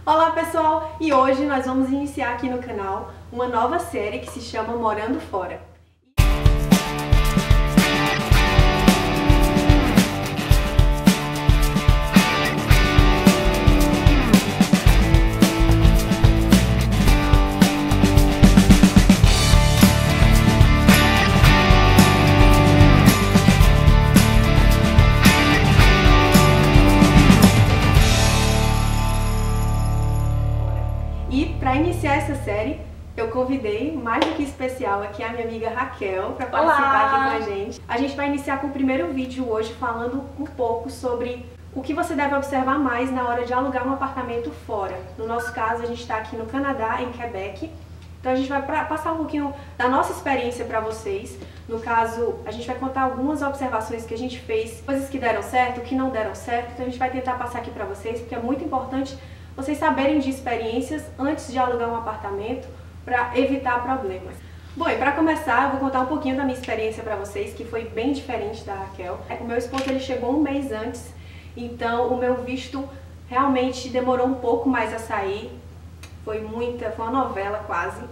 Olá pessoal, e hoje nós vamos iniciar aqui no canal uma nova série que se chama Morando Fora. E para iniciar essa série, eu convidei, mais do que especial, aqui a minha amiga Raquel para participar aqui com a gente. A gente vai iniciar com o primeiro vídeo hoje falando um pouco sobre o que você deve observar mais na hora de alugar um apartamento fora. No nosso caso, a gente está aqui no Canadá, em Quebec. Então a gente vai passar um pouquinho da nossa experiência para vocês. No caso, a gente vai contar algumas observações que a gente fez, coisas que deram certo, que não deram certo. Então a gente vai tentar passar aqui para vocês, porque é muito importante vocês saberem de experiências antes de alugar um apartamento para evitar problemas. Bom, e para começar, eu vou contar um pouquinho da minha experiência para vocês, que foi bem diferente da Raquel. O meu esposo ele chegou um mês antes, então o meu visto realmente demorou um pouco mais a sair. Foi uma novela quase.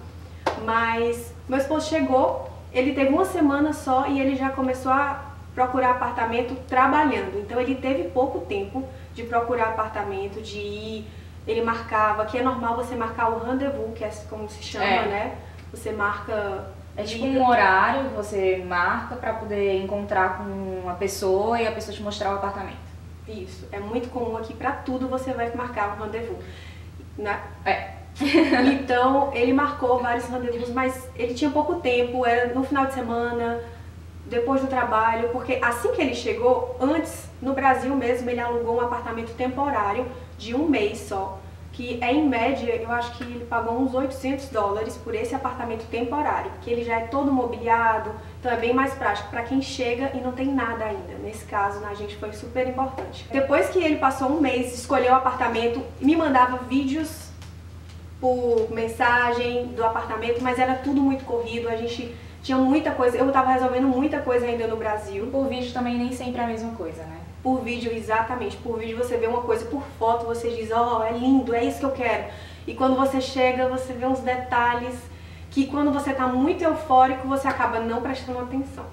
Mas meu esposo chegou, ele teve uma semana só e ele já começou a procurar apartamento trabalhando. Então ele teve pouco tempo de procurar apartamento, de ir. Ele marcava, que é normal você marcar o rendezvous, que é como se chama, né? Você marca... É tipo um horário que você marca pra poder encontrar com uma pessoa e a pessoa te mostrar o apartamento. Isso, é muito comum aqui, pra tudo você vai marcar um rendezvous, né? Então, ele marcou vários rendezvous, mas ele tinha pouco tempo, era no final de semana, depois do trabalho, porque assim que ele chegou, antes, no Brasil mesmo, ele alugou um apartamento temporário de um mês só, que é em média, eu acho que ele pagou uns $800 por esse apartamento temporário, que ele já é todo mobiliado, então é bem mais prático para quem chega e não tem nada ainda. Nesse caso, a gente foi super importante. Depois que ele passou um mês, escolheu o apartamento, me mandava vídeos por mensagem do apartamento, mas era tudo muito corrido, a gente tinha muita coisa, eu estava resolvendo muita coisa ainda no Brasil. Por vídeo também nem sempre é a mesma coisa, né? Por vídeo, exatamente. Por vídeo você vê uma coisa, por foto você diz, ó, é lindo, é isso que eu quero. E quando você chega, você vê uns detalhes que quando você tá muito eufórico, você acaba não prestando atenção.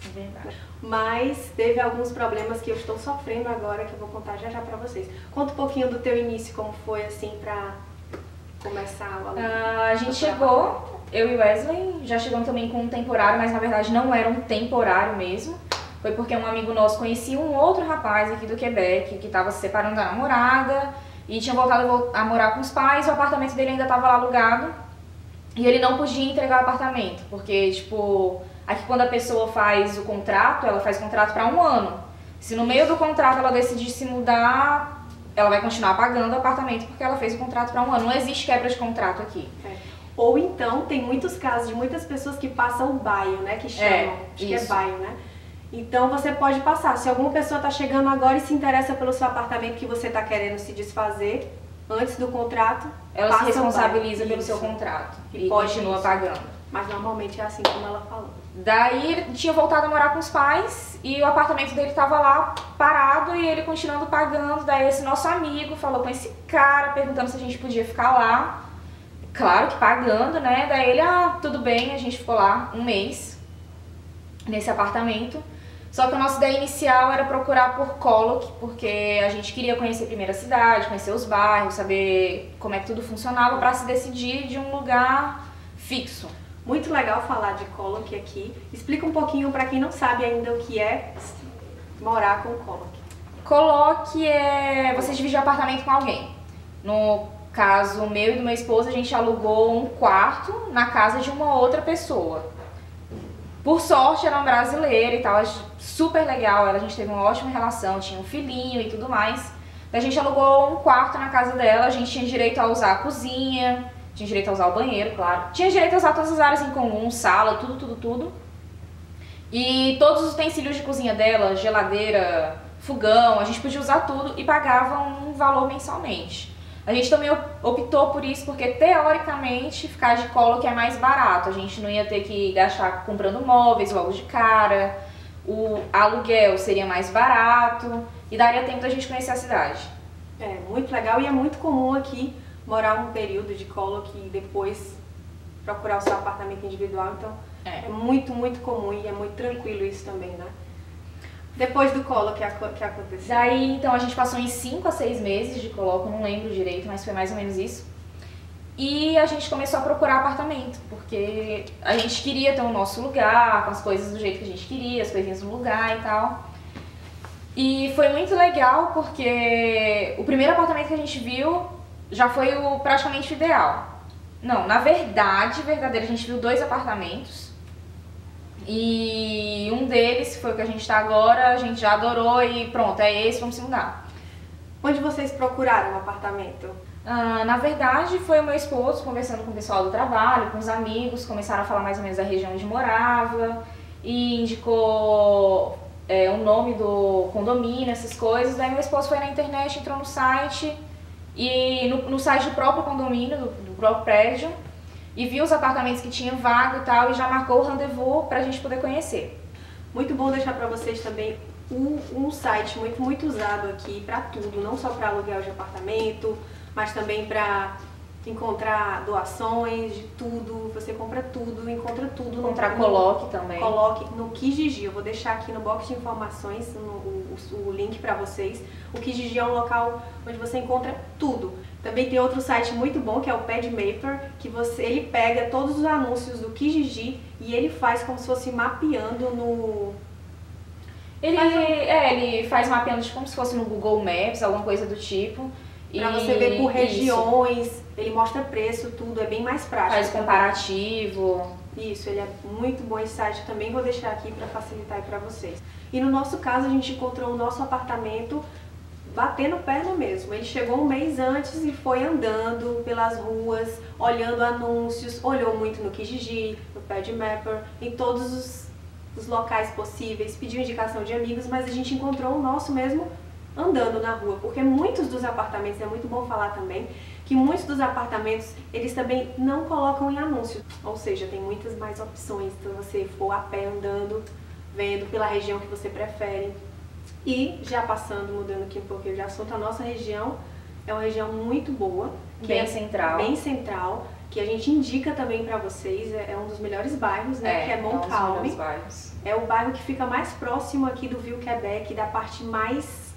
É verdade. Mas teve alguns problemas que eu estou sofrendo agora, que eu vou contar já já pra vocês. Conta um pouquinho do teu início, como foi assim pra começar o aluno. A gente chegou, eu e Wesley, já chegamos também com um temporário, mas na verdade não era um temporário mesmo. Foi porque um amigo nosso conhecia um outro rapaz aqui do Quebec que estava se separando da namorada e tinha voltado a morar com os pais, o apartamento dele ainda estava lá alugado e ele não podia entregar o apartamento, porque, tipo, aqui quando a pessoa faz o contrato, ela faz contrato para um ano. Se no meio do contrato ela decidir se mudar, ela vai continuar pagando o apartamento porque ela fez o contrato para um ano. Não existe quebra de contrato aqui. Ou então, tem muitos casos de muitas pessoas que passam o baio, né, que chamam, acho que é baio, né? Então você pode passar, se alguma pessoa está chegando agora e se interessa pelo seu apartamento que você está querendo se desfazer antes do contrato, ela se responsabiliza pelo seu contrato e continua pagando. Mas normalmente é assim como ela falou. Daí ele tinha voltado a morar com os pais e o apartamento dele estava lá parado e ele continuando pagando. Daí esse nosso amigo falou com esse cara, perguntando se a gente podia ficar lá. Claro que pagando, né? Daí ele, tudo bem, a gente ficou lá um mês nesse apartamento. Só que a nossa ideia inicial era procurar por Coloc, porque a gente queria conhecer primeiro a cidade, conhecer os bairros, saber como é que tudo funcionava para se decidir de um lugar fixo. Muito legal falar de Coloc aqui. Explica um pouquinho para quem não sabe ainda o que é morar com Coloc. Coloc é você dividir o apartamento com alguém. No caso meu e do meu esposo, a gente alugou um quarto na casa de uma outra pessoa. Por sorte, era uma brasileira e tal, super legal, a gente teve uma ótima relação, tinha um filhinho e tudo mais. A gente alugou um quarto na casa dela, a gente tinha direito a usar a cozinha, tinha direito a usar o banheiro, claro. Tinha direito a usar todas as áreas em comum, sala, tudo. E todos os utensílios de cozinha dela, geladeira, fogão, a gente podia usar tudo e pagava um valor mensalmente. A gente também optou por isso porque, teoricamente, ficar de Coloc é mais barato. A gente não ia ter que gastar comprando móveis logo de cara, o aluguel seria mais barato e daria tempo da gente conhecer a cidade. É muito legal e é muito comum aqui morar um período de colo e depois procurar o seu apartamento individual. Então é muito comum e é muito tranquilo isso também, né? Depois do colo, o que aconteceu? Daí, então, a gente passou em 5 a 6 meses de colo, não lembro direito, mas foi mais ou menos isso. E a gente começou a procurar apartamento, porque a gente queria ter o nosso lugar, com as coisas do jeito que a gente queria, as coisinhas no lugar e tal. E foi muito legal, porque o primeiro apartamento que a gente viu já foi o praticamente ideal. Não, na verdade, verdadeiro, a gente viu 2 apartamentos. E um deles, que foi o que a gente tá agora, a gente já adorou e pronto, é esse, vamos se mudar. Onde vocês procuraram um apartamento? Na verdade, foi o meu esposo conversando com o pessoal do trabalho, com os amigos, começaram a falar mais ou menos da região onde morava e indicou o nome do condomínio, essas coisas. Daí meu esposo foi na internet, entrou no site e no site do próprio condomínio, do próprio prédio, e viu os apartamentos que tinham vaga e tal, e já marcou o rendezvous pra gente poder conhecer. Muito bom deixar pra vocês também um site muito usado aqui pra tudo, não só pra aluguel de apartamento, mas também pra encontrar doações de tudo, você compra tudo, encontra tudo. Encontrar Coloque também. Coloque no Kijiji, eu vou deixar aqui no box de informações o link pra vocês. O Kijiji é um local onde você encontra tudo. Também tem outro site muito bom que é o PadMapper, que ele pega todos os anúncios do Kijiji e ele faz como se fosse mapeando no... Ele faz mapeando como se fosse no Google Maps, alguma coisa do tipo. Pra você ver por regiões, ele mostra preço, tudo, é bem mais prático. Faz comparativo. Isso, ele é muito bom esse site, também vou deixar aqui pra facilitar aí pra vocês. E no nosso caso, a gente encontrou o nosso apartamento batendo perna mesmo. Ele chegou um mês antes e foi andando pelas ruas, olhando anúncios, olhou muito no Kijiji, no PadMapper, em todos os locais possíveis, pediu indicação de amigos, mas a gente encontrou o nosso mesmo andando na rua, porque muitos dos apartamentos, é muito bom falar também, que muitos dos apartamentos, eles também não colocam em anúncio, ou seja, tem muitas mais opções, então você for a pé andando, vendo pela região que você prefere. E já passando, mudando aqui um pouquinho de assunto, a nossa região é uma região muito boa, bem central. Bem central, que a gente indica também pra vocês, é um dos melhores bairros, né, que é Montcalm. É o bairro que fica mais próximo aqui do Ville-Québec, da parte mais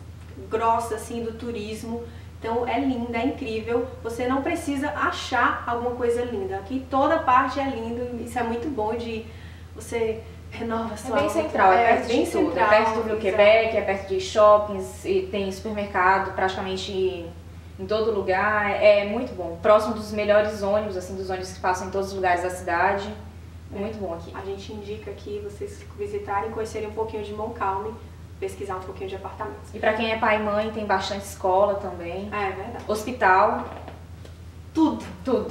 grossa assim do turismo. Então é linda, é incrível, você não precisa achar alguma coisa linda, aqui toda parte é lindo, isso é muito bom de você renova a sua É bem central, é perto bem de tudo, central, é perto do Ville-Québec, é perto de shoppings, e tem supermercado praticamente em todo lugar, é muito bom, próximo dos melhores ônibus, assim, dos ônibus que passam em todos os lugares da cidade, é muito bom aqui. A gente indica aqui vocês visitarem, conhecerem um pouquinho de Montcalm, pesquisar um pouquinho de apartamentos. E pra quem é pai e mãe, tem bastante escola também. É verdade. Hospital. Tudo.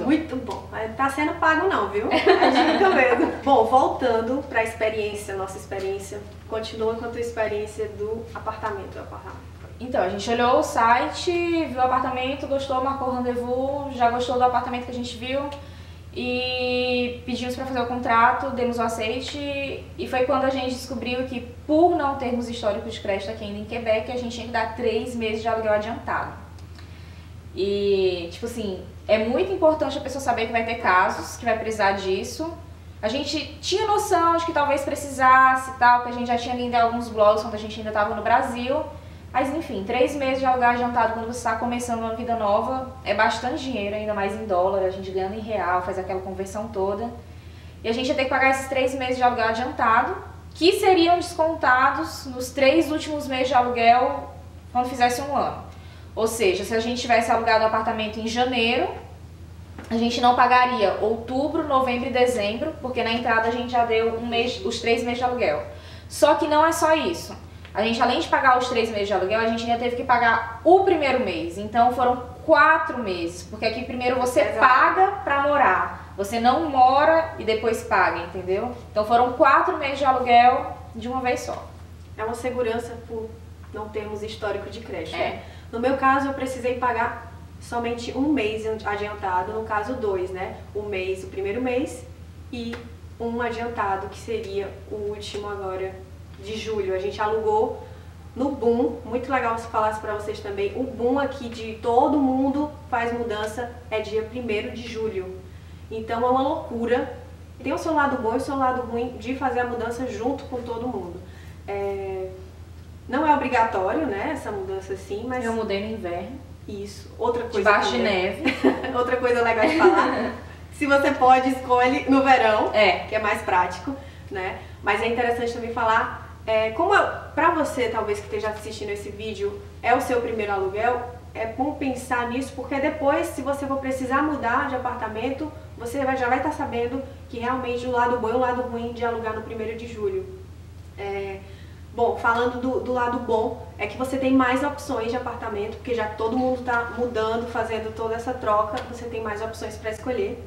Muito bom. Tá sendo pago não, viu? É dica mesmo. Bom, voltando pra experiência, nossa experiência, continua com a tua experiência do apartamento. Então, a gente olhou o site, viu o apartamento, gostou, marcou o rendezvous, já gostou do apartamento que a gente viu e pedimos para fazer o contrato, demos o aceite e foi quando a gente descobriu que por não termos histórico de crédito aqui ainda em Quebec, a gente tinha que dar 3 meses de aluguel adiantado. E, tipo assim, é muito importante a pessoa saber que vai ter casos, que vai precisar disso. A gente tinha noção de que talvez precisasse e tal, que a gente já tinha lido em alguns blogs quando a gente ainda estava no Brasil. Mas enfim, 3 meses de aluguel adiantado quando você está começando uma vida nova é bastante dinheiro, ainda mais em dólar, a gente ganhando em real, faz aquela conversão toda. E a gente ia ter que pagar esses 3 meses de aluguel adiantado, que seriam descontados nos 3 últimos meses de aluguel quando fizesse um ano. Ou seja, se a gente tivesse alugado o apartamento em janeiro, a gente não pagaria outubro, novembro e dezembro, porque na entrada a gente já deu os 3 meses de aluguel. Só que não é só isso. A gente, além de pagar os 3 meses de aluguel, a gente ainda teve que pagar o primeiro mês. Então foram 4 meses, porque aqui primeiro você paga pra morar. Você não mora e depois paga, entendeu? Então foram 4 meses de aluguel de uma vez só. É uma segurança por não termos histórico de crédito. Né? No meu caso, eu precisei pagar somente 1 mês adiantado, no caso 2, né? O primeiro mês e 1 adiantado, que seria o último agora de julho. A gente alugou no boom, muito legal se falasse para vocês também, o boom aqui de todo mundo faz mudança é dia 1º de julho. Então é uma loucura. Tem o seu lado bom e o seu lado ruim de fazer a mudança junto com todo mundo. Não é obrigatório, né, essa mudança assim, mas... Eu mudei no inverno. Isso. Outra coisa debaixo de neve. Outra coisa legal de falar. Se você pode, escolhe no verão, que é mais prático, né? Mas é interessante também falar, pra você, talvez, que esteja assistindo esse vídeo, é o seu primeiro aluguel, é bom pensar nisso, porque depois, se você for precisar mudar de apartamento, você já vai estar sabendo que realmente o lado bom e o lado ruim de alugar no 1º de julho. Bom, falando do lado bom, é que você tem mais opções de apartamento, porque já todo mundo está mudando, fazendo toda essa troca, você tem mais opções para escolher.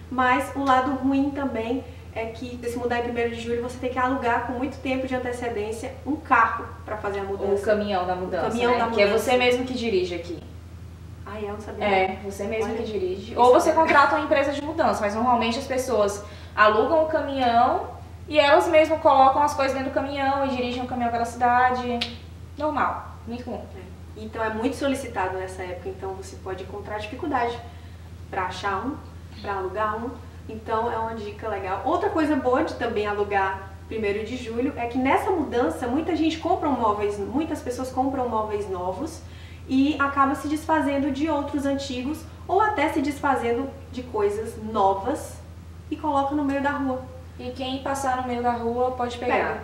Mas o lado ruim também é que, se mudar em 1º de julho, você tem que alugar com muito tempo de antecedência um carro para fazer a mudança. O caminhão da mudança, caminhão da mudança. Que é você mesmo que dirige aqui. Ah, eu não sabia. Você mesmo que dirige. Ou você contrata uma empresa de mudança, mas normalmente as pessoas alugam o caminhão e elas mesmas colocam as coisas dentro do caminhão e dirigem o caminhão pela cidade. Normal, muito comum. Então é muito solicitado nessa época, então você pode encontrar dificuldade para achar para alugar um. Então é uma dica legal. Outra coisa boa de também alugar 1º de julho é que nessa mudança muitas pessoas compram móveis novos e acaba se desfazendo de outros antigos ou até se desfazendo de coisas novas e coloca no meio da rua. E quem passar no meio da rua pode pegar.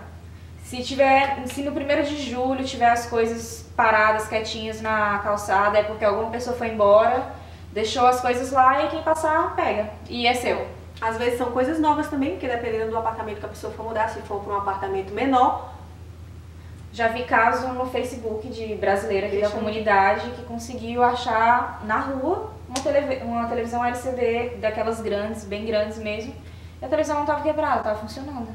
Se no 1º de julho tiver as coisas paradas, quietinhas na calçada, é porque alguma pessoa foi embora, deixou as coisas lá e quem passar pega. E é seu. Às vezes são coisas novas também, porque dependendo do apartamento que a pessoa for mudar, se for para um apartamento menor. Já vi caso no Facebook de brasileira aqui da comunidade que conseguiu achar na rua uma televisão LCD daquelas grandes, bem grandes mesmo. E a televisão não estava quebrada, estava funcionando.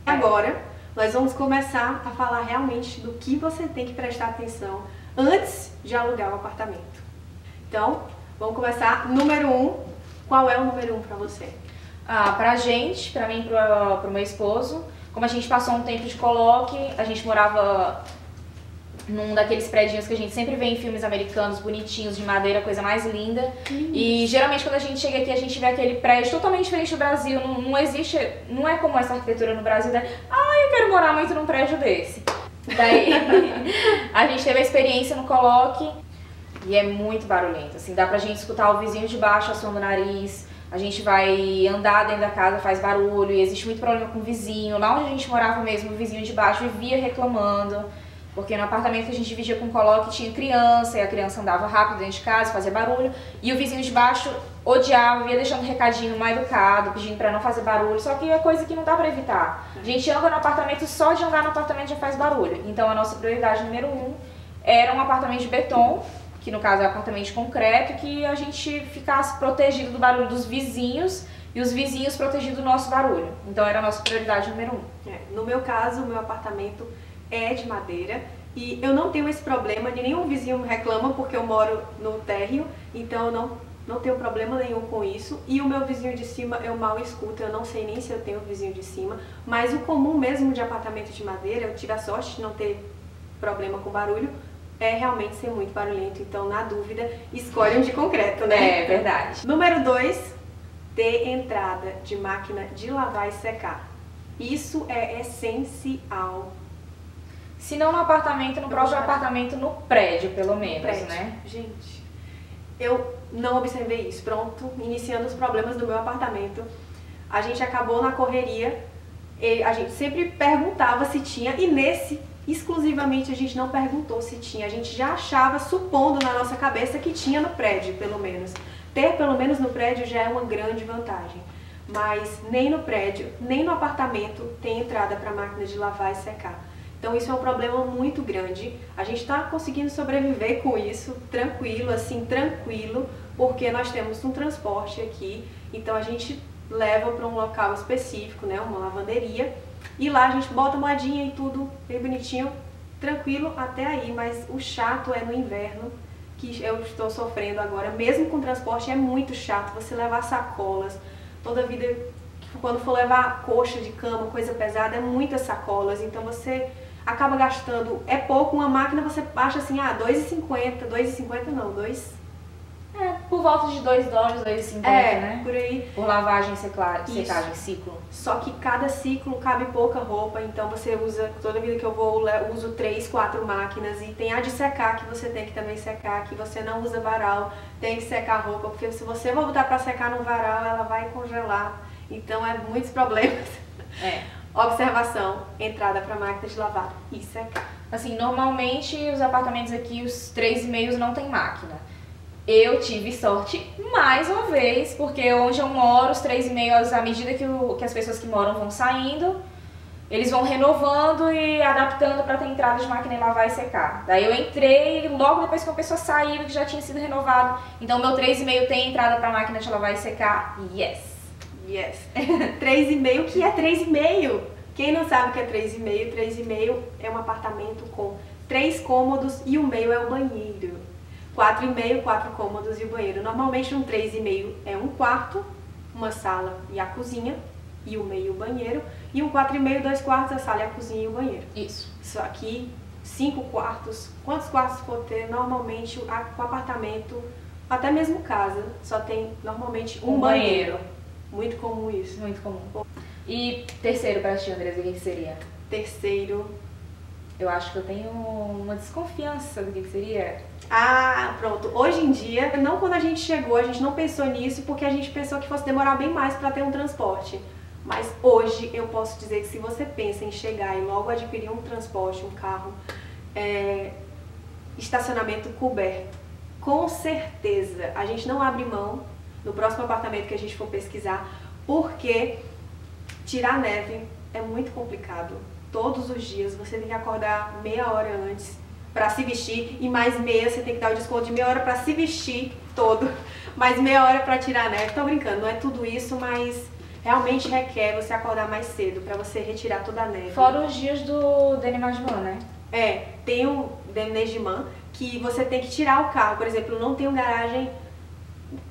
Agora, nós vamos começar a falar realmente do que você tem que prestar atenção antes de alugar o apartamento. Então, vamos começar. Número 1, qual é o número 1 para você? Pra gente, pra mim e pro meu esposo, como a gente passou um tempo de coloque, a gente morava num daqueles prédios que a gente sempre vê em filmes americanos, bonitinhos, de madeira, coisa mais linda. E geralmente quando a gente chega aqui, a gente vê aquele prédio totalmente diferente do Brasil. Não é como essa arquitetura no Brasil, eu quero morar muito num prédio desse. Daí a gente teve a experiência no coloque e é muito barulhento, assim, dá pra gente escutar o vizinho de baixo assoando o nariz. A gente vai andar dentro da casa, faz barulho, e existe muito problema com o vizinho. Lá onde a gente morava mesmo, o vizinho de baixo vivia reclamando, porque no apartamento que a gente dividia com o coloque tinha criança, e a criança andava rápido dentro de casa, fazia barulho, e o vizinho de baixo odiava, ia deixando um recadinho mal educado, pedindo pra não fazer barulho, só que é coisa que não dá pra evitar. A gente anda no apartamento, só de andar no apartamento já faz barulho. Então a nossa prioridade número 1 era um apartamento de beton, que no caso é um apartamento de concreto, que a gente ficasse protegido do barulho dos vizinhos e os vizinhos protegidos do nosso barulho. Então era a nossa prioridade número 1. No meu caso, o meu apartamento é de madeira e eu não tenho esse problema, nenhum vizinho reclama porque eu moro no térreo, então eu não tenho problema nenhum com isso. E o meu vizinho de cima eu mal escuto, eu não sei nem se eu tenho vizinho de cima, mas o comum mesmo de apartamento de madeira, eu tive a sorte de não ter problema com barulho, é realmente ser muito barulhento, então na dúvida, escolhe um de concreto, né? É verdade. Número 2, ter entrada de máquina de lavar e secar. Isso é essencial. Se não no apartamento, no próprio apartamento, no prédio, pelo menos, né? Gente, eu não observei isso. Pronto, iniciando os problemas do meu apartamento. A gente acabou na correria, a gente sempre perguntava se tinha, e nesse exclusivamente a gente não perguntou se tinha, a gente já achava, supondo na nossa cabeça que tinha no prédio, pelo menos. Ter pelo menos no prédio já é uma grande vantagem, mas nem no prédio, nem no apartamento tem entrada para máquina de lavar e secar. Então isso é um problema muito grande. A gente está conseguindo sobreviver com isso, tranquilo, porque nós temos um transporte aqui, então a gente leva para um local específico, né, uma lavanderia, e lá a gente bota moedinha e tudo bem bonitinho, tranquilo até aí, mas o chato é no inverno, que eu estou sofrendo agora, mesmo com transporte é muito chato, você levar sacolas, toda vida, quando for levar coxa de cama, coisa pesada, é muitas sacolas, então você acaba gastando, é pouco, uma máquina você acha assim, R$2,50 não, por volta de $2, $2,50, né? por aí. Por lavagem, secagem, ciclo. Só que cada ciclo cabe pouca roupa, então você usa, toda vida que eu vou, uso 3, 4 máquinas, e tem a de secar, que você tem que também secar, que você não usa varal, tem que secar a roupa, porque se você for botar pra secar no varal, ela vai congelar, então é muitos problemas. Observação, entrada pra máquina de lavar e secar. Assim, normalmente os apartamentos aqui, os 3,5 não tem máquina. Eu tive sorte mais uma vez, porque onde eu moro, os 3,5, à medida que as pessoas que moram vão saindo, eles vão renovando e adaptando para ter entrada de máquina de lavar e secar. Daí eu entrei logo depois que uma pessoa saiu, que já tinha sido renovado. Então meu 3,5 tem entrada para máquina de lavar e secar. Yes! 3,5, que é 3,5? Quem não sabe o que é 3,5? 3,5 é um apartamento com 3 cômodos e o meio é o banheiro. 4,5, 4 cômodos e o banheiro. Normalmente um 3,5 é um quarto, uma sala e a cozinha, e o meio o banheiro. E um 4,5, 2 quartos, a sala e a cozinha e o banheiro. Isso. Isso aqui, 5 quartos. Quantos quartos for ter? Normalmente o apartamento, até mesmo casa, só tem normalmente um banheiro. Muito comum isso. Muito comum. E terceiro pra ti, Andresa, o que seria? Terceiro, eu acho que eu tenho uma desconfiança do que seria. Pronto. Hoje em dia, não quando a gente chegou, a gente não pensou nisso porque a gente pensou que fosse demorar bem mais para ter um transporte. Mas hoje eu posso dizer que se você pensa em chegar e logo adquirir um transporte, um carro, estacionamento coberto, com certeza a gente não abre mão no próximo apartamento que a gente for pesquisar, porque tirar neve é muito complicado. Todos os dias você tem que acordar meia hora antes para se vestir e mais meia, você tem que dar o desconto de meia hora para se vestir todo, mais meia hora para tirar a neve. Tô brincando, não é tudo isso, mas realmente requer você acordar mais cedo para você retirar toda a neve. Fora os dias do Denimajman, né? Tem o Denimajman que você tem que tirar o carro. Por exemplo, não tem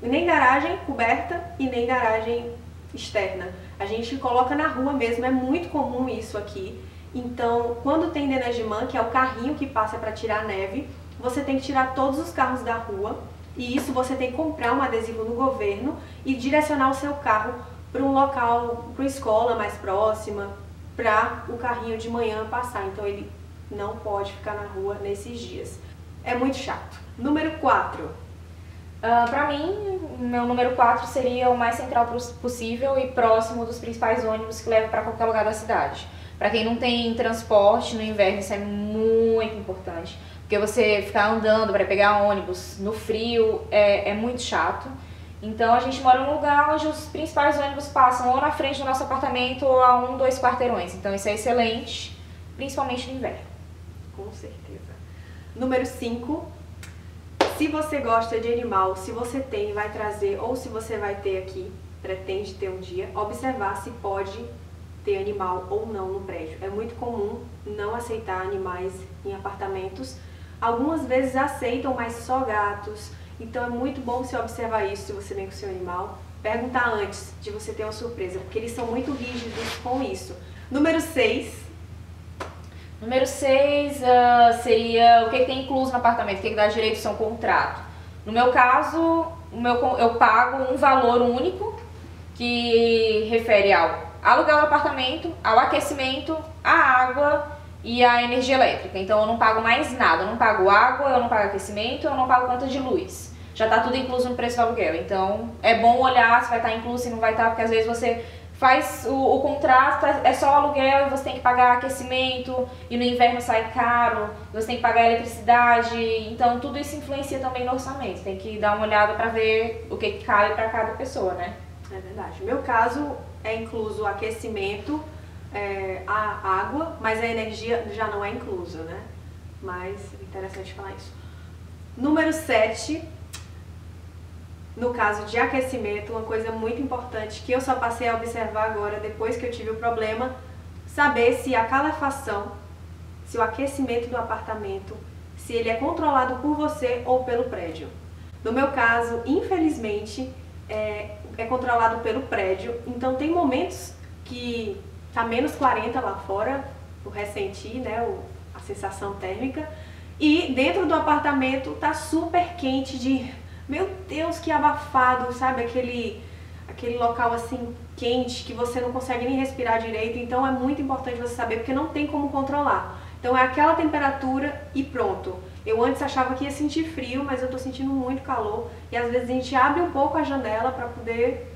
nem garagem coberta e nem garagem externa. A gente coloca na rua mesmo, é muito comum isso aqui. Então, quando tem Denimajman, que é o carrinho que passa para tirar a neve, você tem que tirar todos os carros da rua, e isso você tem que comprar um adesivo no governo e direcionar o seu carro para um local, para uma escola mais próxima, para o carrinho de manhã passar. Então ele não pode ficar na rua nesses dias. É muito chato. Número 4. Pra mim, meu número 4 seria o mais central possível e próximo dos principais ônibus que levam para qualquer lugar da cidade. Para quem não tem transporte no inverno, isso é muito importante, porque você ficar andando para pegar ônibus no frio é muito chato. Então a gente mora num lugar onde os principais ônibus passam ou na frente do nosso apartamento ou a 1, 2 quarteirões. Então isso é excelente, principalmente no inverno. Com certeza. Número 5. Se você gosta de animal, se você tem, vai trazer, ou se você vai ter aqui, pretende ter um dia, observar se pode ter animal ou não no prédio. É muito comum não aceitar animais em apartamentos. Algumas vezes aceitam, mas só gatos. Então é muito bom você observar isso se você vem com o seu animal. Perguntar antes de você ter uma surpresa, porque eles são muito rígidos com isso. Número 6. Número 6 seria o que tem incluso no apartamento, o que dá direito ao seu contrato. No meu caso, eu pago um valor único que refere ao aluguel do apartamento, ao aquecimento, à água e à energia elétrica. Então eu não pago mais nada, eu não pago água, eu não pago aquecimento, eu não pago conta de luz. Já está tudo incluso no preço do aluguel. Então é bom olhar se vai estar incluso, se não vai estar, porque às vezes você faz o contrato, é só o aluguel e você tem que pagar aquecimento e no inverno sai caro, você tem que pagar eletricidade, então tudo isso influencia também no orçamento. Tem que dar uma olhada para ver o que cabe para cada pessoa, né? É verdade. No meu caso é incluso o aquecimento, a água, mas a energia já não é inclusa, né? Mas é interessante falar isso. Número 7. No caso de aquecimento, uma coisa muito importante que eu só passei a observar agora, depois que eu tive o problema, saber se a calefação, se o aquecimento do apartamento, se ele é controlado por você ou pelo prédio. No meu caso, infelizmente, é controlado pelo prédio, então tem momentos que tá menos 40 lá fora ressentir, né, a sensação térmica. E dentro do apartamento tá super quente de, meu Deus, que abafado, sabe? Aquele local assim quente que você não consegue nem respirar direito. Então é muito importante você saber, porque não tem como controlar. Então é aquela temperatura e pronto. Eu antes achava que ia sentir frio, mas eu tô sentindo muito calor. E às vezes a gente abre um pouco a janela para poder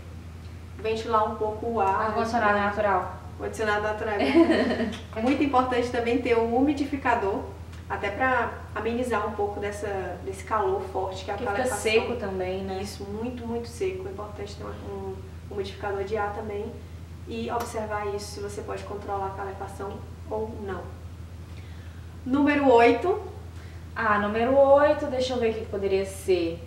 ventilar um pouco o ar. Ar-condicionado natural. Ar-condicionado natural. É muito importante também ter um umidificador, até para amenizar um pouco desse calor forte que a calefação. Fica seco também, né? Isso, muito, muito seco. É importante ter um umidificador de ar também e observar isso, se você pode controlar a calefação ou não. Número 8. Número 8, deixa eu ver o que poderia ser.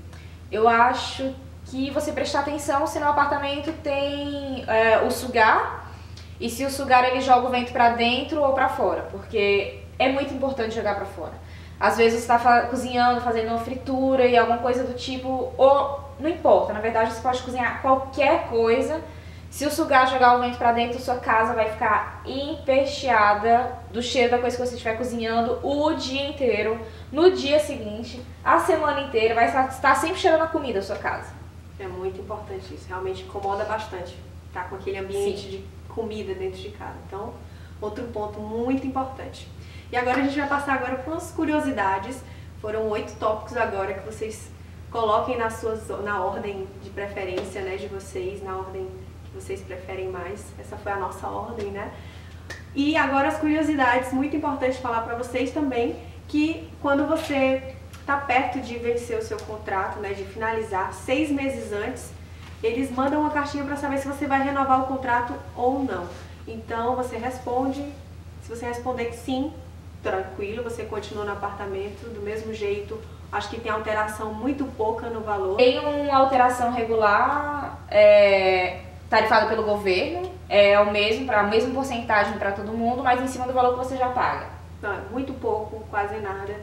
Eu acho que você prestar atenção se no apartamento tem o sugar e se o sugar ele joga o vento para dentro ou para fora, porque é muito importante jogar para fora. Às vezes você está cozinhando, fazendo uma fritura e alguma coisa do tipo, ou não importa, na verdade você pode cozinhar qualquer coisa. Se o sugar jogar o vento para dentro, sua casa vai ficar empesteada do cheiro da coisa que você estiver cozinhando o dia inteiro. No dia seguinte, a semana inteira, vai estar sempre cheirando a comida da sua casa. É muito importante isso, realmente incomoda bastante, tá com aquele ambiente Sim. de comida dentro de casa. Então, outro ponto muito importante. E agora a gente vai passar agora por umas curiosidades. Foram 8 tópicos agora que vocês coloquem na ordem de preferência, né, de vocês, na ordem que vocês preferem mais. Essa foi a nossa ordem, né? E agora as curiosidades, muito importante falar para vocês também, que quando você está perto de vencer o seu contrato, né, de finalizar 6 meses antes, eles mandam uma cartinha para saber se você vai renovar o contrato ou não. Então você responde, se você responder que sim, tranquilo, você continua no apartamento do mesmo jeito. Acho que tem alteração muito pouca no valor. Tem uma alteração regular, tarifada pelo governo, é a mesma porcentagem para todo mundo, mas em cima do valor que você já paga. Não, é muito pouco, quase nada.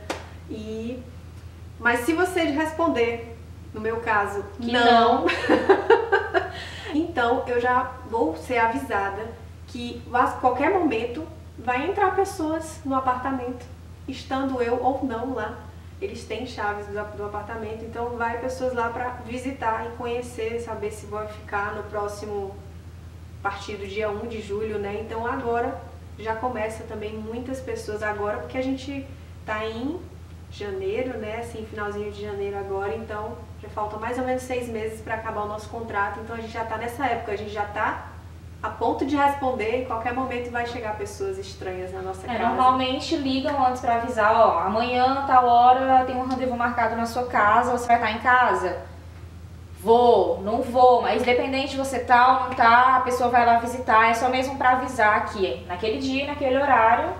Mas se você responder, no meu caso, que não. Então eu já vou ser avisada que a qualquer momento vai entrar pessoas no apartamento, estando eu ou não lá. Eles têm chaves do apartamento, então vai pessoas lá para visitar e conhecer, saber se vão ficar no próximo, a partir do dia 1 de julho, né? Então agora já começa também muitas pessoas agora, porque a gente tá em janeiro, né? Assim, finalzinho de janeiro agora, então já faltam mais ou menos 6 meses para acabar o nosso contrato, então a gente já tá nessa época, a gente já tá a ponto de responder, em qualquer momento vai chegar pessoas estranhas na nossa casa. Normalmente ligam antes pra avisar, ó, amanhã, tal hora, tem um rendezvous marcado na sua casa, você vai estar em casa? Vou, não vou, mas independente de você tá ou não tá, a pessoa vai lá visitar, é só mesmo pra avisar que naquele dia, naquele horário,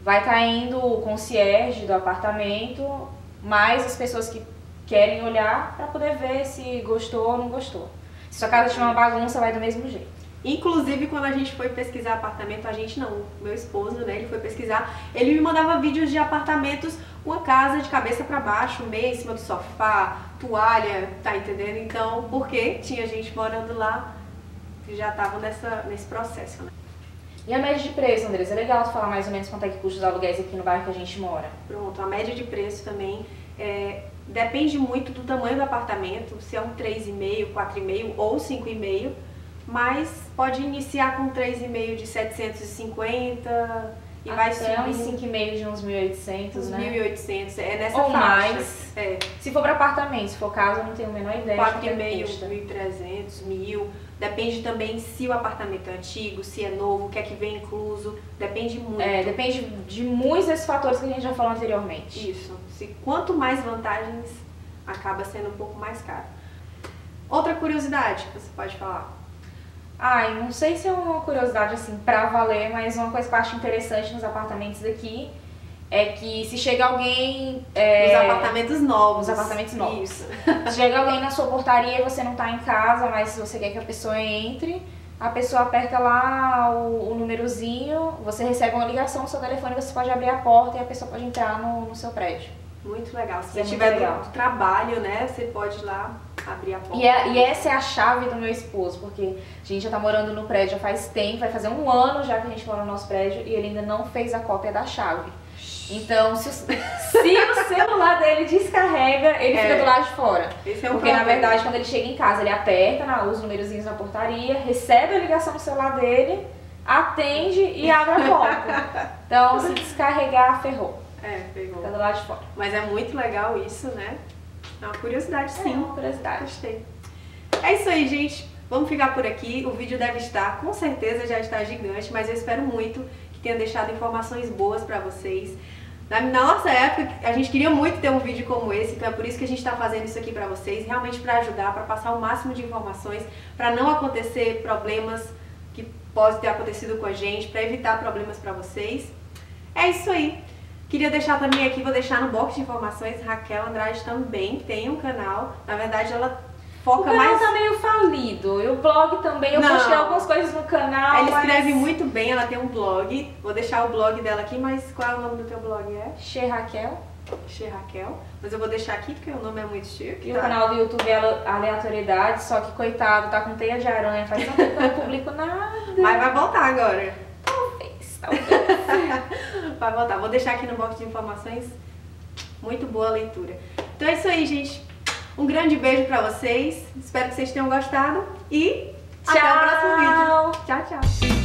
vai estar indo o concierge do apartamento, mais as pessoas que querem olhar pra poder ver se gostou ou não gostou. Se sua casa tiver uma bagunça, vai do mesmo jeito. Inclusive, quando a gente foi pesquisar apartamento, a gente não, meu esposo, né, ele foi pesquisar, ele me mandava vídeos de apartamentos com a casa de cabeça para baixo, meia em cima do sofá, toalha, tá entendendo? Então, porque tinha gente morando lá que já estavam nesse processo, né? E a média de preço, Andressa? É legal tu falar mais ou menos quanto é que custa os aluguéis aqui no bairro que a gente mora. Pronto, a média de preço também depende muito do tamanho do apartamento, se é um 3,5, 4,5 ou 5,5, mas pode iniciar com 3,5 de 750 e vai até uns subindo 5,5 de uns 1.800, uns né? 1.800, é nessa ou faixa. mais. Se for para apartamento, se for casa, eu não tenho a menor ideia. 4,5, 1.300, 1.000. Depende também se o apartamento é antigo, se é novo, o que é que vem incluso. Depende muito. Depende de muitos desses fatores que a gente já falou anteriormente. Isso. Quanto mais vantagens, acaba sendo um pouco mais caro. Outra curiosidade que você pode falar? Não sei se é uma curiosidade assim pra valer, mas uma coisa que eu acho interessante nos apartamentos daqui é que se chega alguém... Os apartamentos novos. Os apartamentos novos. Isso. Se chega alguém na sua portaria e você não tá em casa, mas se você quer que a pessoa entre, a pessoa aperta lá o númerozinho, você recebe uma ligação no seu telefone, você pode abrir a porta e a pessoa pode entrar no seu prédio. Muito legal. Se É você tiver legal. do trabalho, né, você pode ir lá abrir a porta. E essa é a chave do meu esposo, porque a gente já tá morando no prédio já faz tempo, vai fazer um ano já que a gente mora no nosso prédio e ele ainda não fez a cópia da chave. Então, se o celular dele descarrega, ele fica do lado de fora. Esse é um porque, na problema. verdade, quando ele chega em casa, ele aperta os numerozinhos na portaria, recebe a ligação no celular dele, atende e abre a porta. Então, se descarregar, ferrou. Pegou. Fica do lado de fora. Mas é muito legal isso, né? É uma curiosidade, sim. É uma curiosidade. Gostei. É isso aí, gente. Vamos ficar por aqui. O vídeo deve estar, com certeza já está gigante, mas eu espero muito que tenha deixado informações boas pra vocês. Na nossa época, a gente queria muito ter um vídeo como esse, então é por isso que a gente está fazendo isso aqui pra vocês, realmente pra ajudar, pra passar o máximo de informações, pra não acontecer problemas que podem ter acontecido com a gente, pra evitar problemas pra vocês. É isso aí. Queria deixar também aqui, vou deixar no box de informações, Raquel Andrade também tem um canal. Na verdade, ela foca mais... O canal tá meio falido. E o blog também, eu postei algumas coisas no canal, Ela escreve muito bem, ela tem um blog. Vou deixar o blog dela aqui, mas qual é o nome do teu blog? Che Raquel. Che Raquel. Mas eu vou deixar aqui porque o nome é muito chique. E o canal do YouTube é Aleatoriedade, só que coitado, tá com teia de aranha, faz tanto tempo que eu não publico nada. Mas vai voltar agora. Talvez. Vai voltar. Vou deixar aqui no box de informações. Muito boa a leitura. Então é isso aí, gente. Um grande beijo pra vocês. Espero que vocês tenham gostado. E até o próximo vídeo. Tchau, tchau.